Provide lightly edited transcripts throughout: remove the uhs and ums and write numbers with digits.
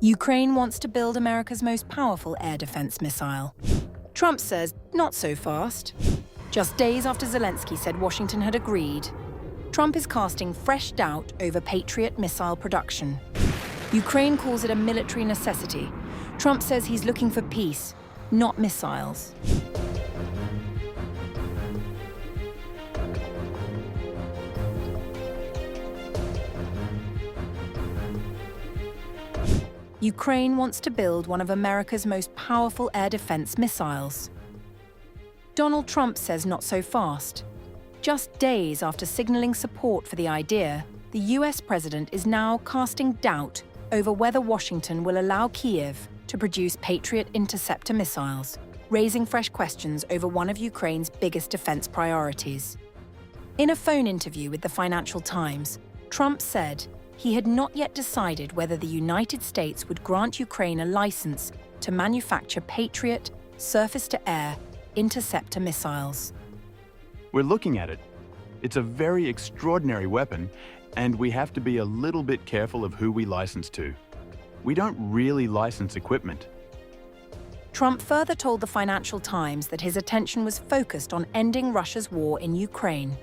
Ukraine wants to build America's most powerful air defense missile. Trump says, not so fast. Just days after Zelensky said Washington had agreed, Trump is casting fresh doubt over Patriot missile production. Ukraine calls it a military necessity. Trump says he's looking for peace, not missiles. Ukraine wants to build one of America's most powerful air defense missiles. Donald Trump says not so fast. Just days after signaling support for the idea, the US president is now casting doubt over whether Washington will allow Kyiv to produce Patriot interceptor missiles, raising fresh questions over one of Ukraine's biggest defense priorities. In a phone interview with the Financial Times, Trump said he had not yet decided whether the United States would grant Ukraine a license to manufacture Patriot surface-to-air interceptor missiles. We're looking at it. It's a very extraordinary weapon, and we have to be a little bit careful of who we license to. We don't really license equipment. Trump further told the Financial Times that his attention was focused on ending Russia's war in Ukraine,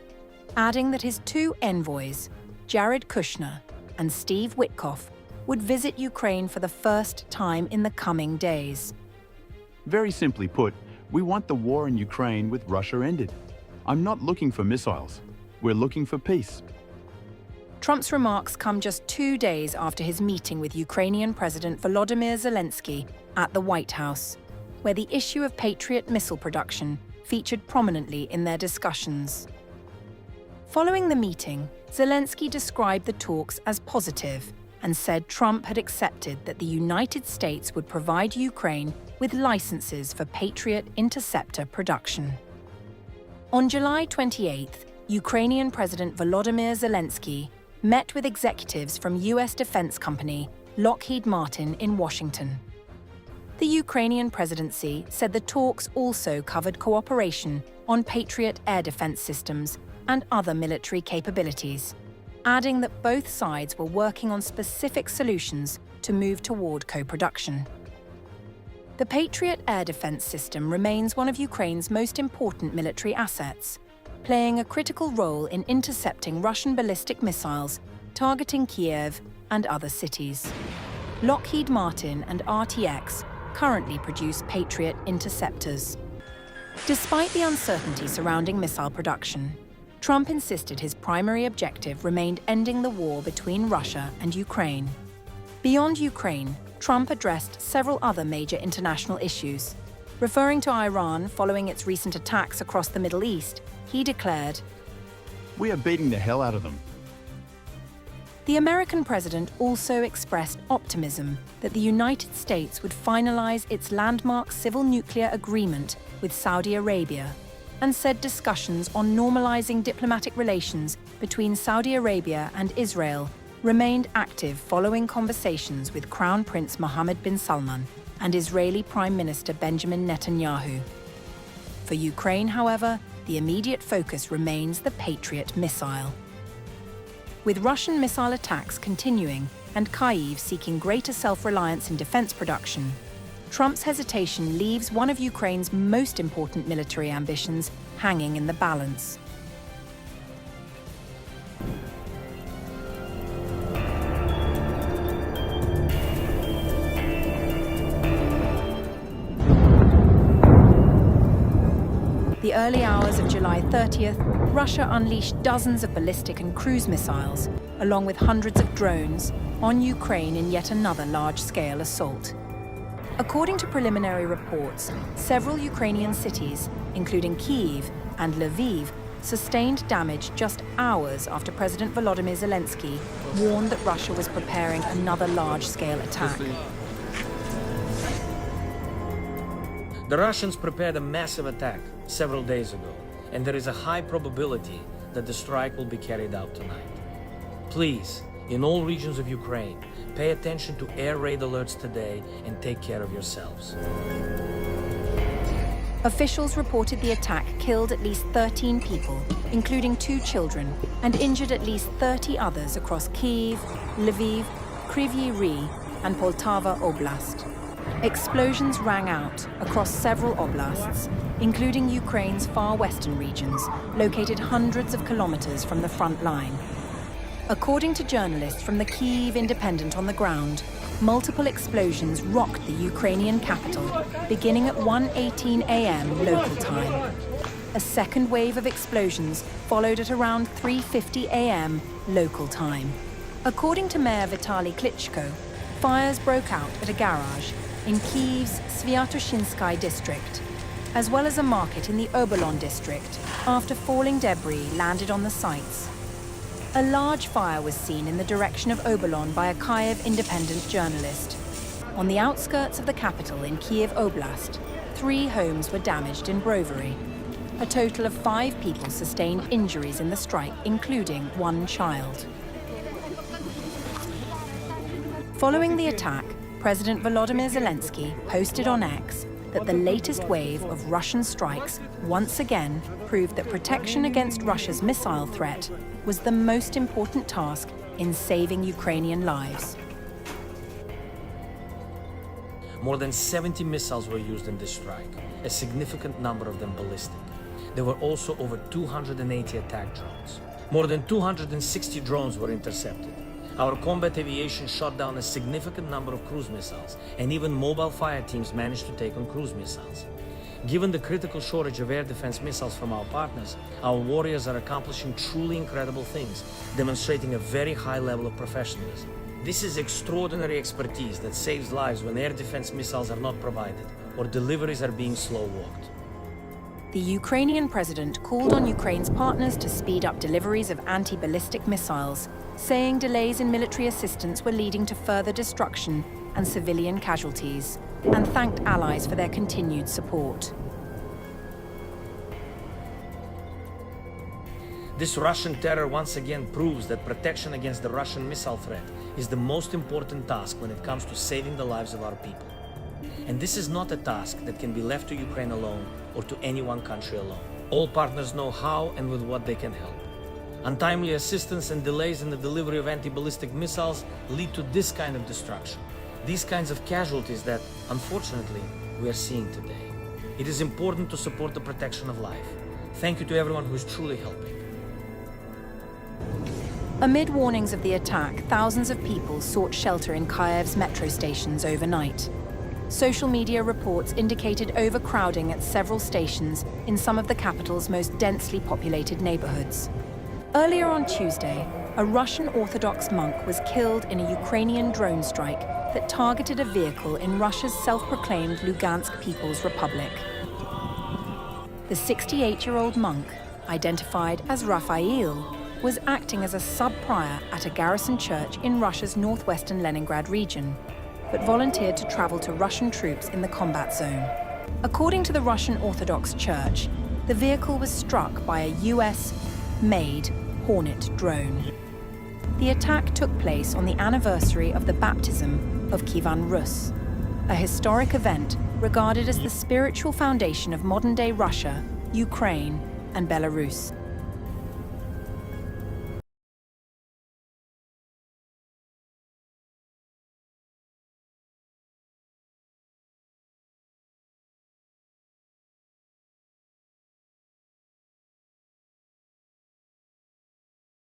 adding that his two envoys, Jared Kushner and Steve Witkoff, would visit Ukraine for the first time in the coming days. Very simply put, we want the war in Ukraine with Russia ended. I'm not looking for missiles. We're looking for peace. Trump's remarks come just 2 days after his meeting with Ukrainian President Volodymyr Zelensky at the White House, where the issue of Patriot missile production featured prominently in their discussions. Following the meeting, Zelensky described the talks as positive and said Trump had accepted that the United States would provide Ukraine with licenses for Patriot interceptor production. On July 28th, Ukrainian President Volodymyr Zelensky met with executives from US defense company Lockheed Martin in Washington. The Ukrainian presidency said the talks also covered cooperation on Patriot air defense systems and other military capabilities, adding that both sides were working on specific solutions to move toward co-production. The Patriot air defense system remains one of Ukraine's most important military assets, playing a critical role in intercepting Russian ballistic missiles targeting Kyiv and other cities. Lockheed Martin and RTX currently produce Patriot interceptors. Despite the uncertainty surrounding missile production, Trump insisted his primary objective remained ending the war between Russia and Ukraine. Beyond Ukraine, Trump addressed several other major international issues. Referring to Iran following its recent attacks across the Middle East, he declared, We are beating the hell out of them. The American president also expressed optimism that the United States would finalize its landmark civil nuclear agreement with Saudi Arabia, and said discussions on normalizing diplomatic relations between Saudi Arabia and Israel remained active following conversations with Crown Prince Mohammed bin Salman and Israeli Prime Minister Benjamin Netanyahu. For Ukraine, however, the immediate focus remains the Patriot missile. With Russian missile attacks continuing and Kyiv seeking greater self-reliance in defense production, Trump's hesitation leaves one of Ukraine's most important military ambitions hanging in the balance. The early hours of July 30th, Russia unleashed dozens of ballistic and cruise missiles, along with hundreds of drones, on Ukraine in yet another large-scale assault. According to preliminary reports, several Ukrainian cities, including Kyiv and Lviv, sustained damage just hours after President Volodymyr Zelensky warned that Russia was preparing another large-scale attack. The Russians prepared a massive attack several days ago, and there is a high probability that the strike will be carried out tonight. Please, in all regions of Ukraine, pay attention to air raid alerts today and take care of yourselves. Officials reported the attack killed at least 13 people, including 2 children, and injured at least 30 others across Kyiv, Lviv, Kryvyi Rih, and Poltava Oblast. Explosions rang out across several oblasts, including Ukraine's far western regions, located hundreds of kilometers from the front line. According to journalists from the Kyiv Independent on the ground, multiple explosions rocked the Ukrainian capital, beginning at 1:18 a.m. local time. A second wave of explosions followed at around 3:50 a.m. local time. According to Mayor Vitaly Klitschko, fires broke out at a garage in Kyiv's Sviatoshinsky district, as well as a market in the Obolon district, after falling debris landed on the sites. A large fire was seen in the direction of Obolon by a Kyiv Independent journalist. On the outskirts of the capital in Kyiv Oblast, 3 homes were damaged in Brovary. A total of 5 people sustained injuries in the strike, including 1 child. Following the attack, President Volodymyr Zelensky posted on X that the latest wave of Russian strikes once again proved that protection against Russia's missile threat was the most important task in saving Ukrainian lives. More than 70 missiles were used in this strike, a significant number of them ballistic. There were also over 280 attack drones. More than 260 drones were intercepted. Our combat aviation shot down a significant number of cruise missiles, and even mobile fire teams managed to take on cruise missiles. Given the critical shortage of air defense missiles from our partners, our warriors are accomplishing truly incredible things, demonstrating a very high level of professionalism. This is extraordinary expertise that saves lives when air defense missiles are not provided or deliveries are being slow-walked. The Ukrainian president called on Ukraine's partners to speed up deliveries of anti-ballistic missiles, saying delays in military assistance were leading to further destruction and civilian casualties, and thanked allies for their continued support. This Russian terror once again proves that protection against the Russian missile threat is the most important task when it comes to saving the lives of our people. And this is not a task that can be left to Ukraine alone or to any one country alone. All partners know how and with what they can help. Untimely assistance and delays in the delivery of anti-ballistic missiles lead to this kind of destruction, these kinds of casualties that, unfortunately, we are seeing today. It is important to support the protection of life. Thank you to everyone who is truly helping. Amid warnings of the attack, thousands of people sought shelter in Kyiv's metro stations overnight. Social media reports indicated overcrowding at several stations in some of the capital's most densely populated neighborhoods. Earlier on Tuesday, a Russian Orthodox monk was killed in a Ukrainian drone strike that targeted a vehicle in Russia's self-proclaimed Lugansk People's Republic. The 68-year-old monk, identified as Raphael, was acting as a sub-prior at a garrison church in Russia's northwestern Leningrad region, but volunteered to travel to Russian troops in the combat zone. According to the Russian Orthodox Church, the vehicle was struck by a US-made Hornet drone. The attack took place on the anniversary of the baptism of Kievan Rus, a historic event regarded as the spiritual foundation of modern-day Russia, Ukraine, and Belarus.